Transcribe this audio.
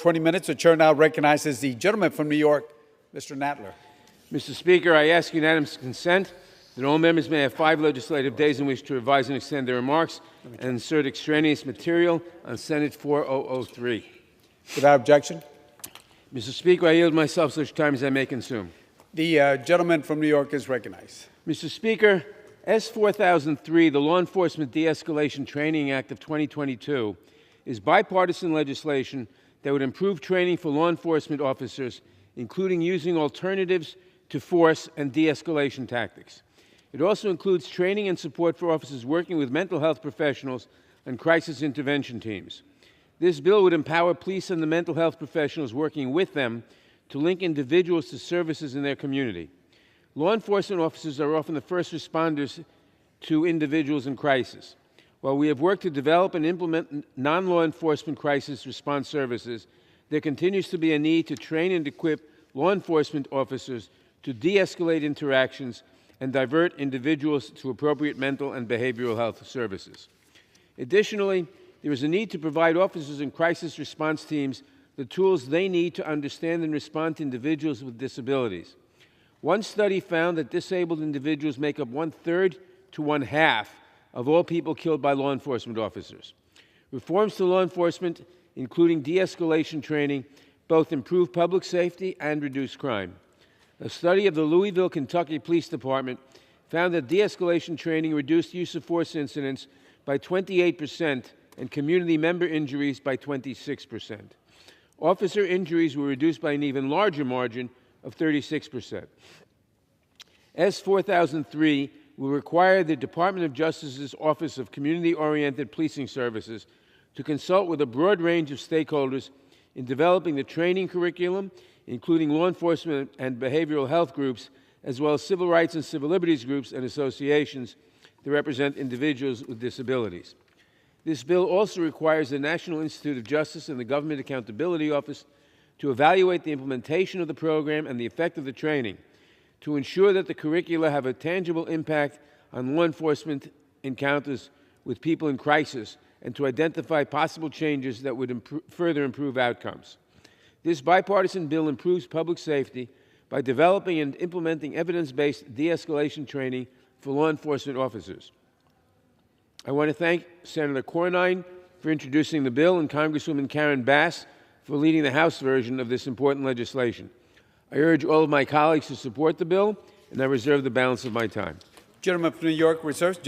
20 minutes. The chair now recognizes the gentleman from New York, Mr. Nadler. Mr. Speaker, I ask unanimous consent that all members may have 5 legislative days in which to revise and extend their remarks and insert extraneous material on Senate 4003. Without objection, Mr. Speaker, I yield myself such time as I may consume. the gentleman from New York is recognized. Mr. Speaker, S. 4003, the Law Enforcement De-Escalation Training Act of 2022, is bipartisan legislation that would improve training for law enforcement officers, including using alternatives to force and de-escalation tactics. It also includes training and support for officers working with mental health professionals and crisis intervention teams. This bill would empower police and the mental health professionals working with them to link individuals to services in their community. Law enforcement officers are often the first responders to individuals in crisis. While we have worked to develop and implement non-law enforcement crisis response services, there continues to be a need to train and equip law enforcement officers to de-escalate interactions and divert individuals to appropriate mental and behavioral health services. Additionally, there is a need to provide officers and crisis response teams the tools they need to understand and respond to individuals with disabilities. One study found that disabled individuals make up 1/3 to 1/2 of all people killed by law enforcement officers. Reforms to law enforcement, including de-escalation training, both improve public safety and reduce crime. A study of the Louisville, Kentucky Police Department found that de-escalation training reduced use of force incidents by 28% and community member injuries by 26%. Officer injuries were reduced by an even larger margin of 36%. S. 4003 will require the Department of Justice's Office of Community-Oriented Policing Services to consult with a broad range of stakeholders in developing the training curriculum, including law enforcement and behavioral health groups, as well as civil rights and civil liberties groups and associations that represent individuals with disabilities. This bill also requires the National Institute of Justice and the Government Accountability Office to evaluate the implementation of the program and the effect of the training, to ensure that the curricula have a tangible impact on law enforcement encounters with people in crisis, and to identify possible changes that would further improve outcomes. This bipartisan bill improves public safety by developing and implementing evidence-based de-escalation training for law enforcement officers. I want to thank Senator Cornyn for introducing the bill and Congresswoman Karen Bass for leading the House version of this important legislation. I urge all of my colleagues to support the bill, and I reserve the balance of my time. Gentleman from New York reserves.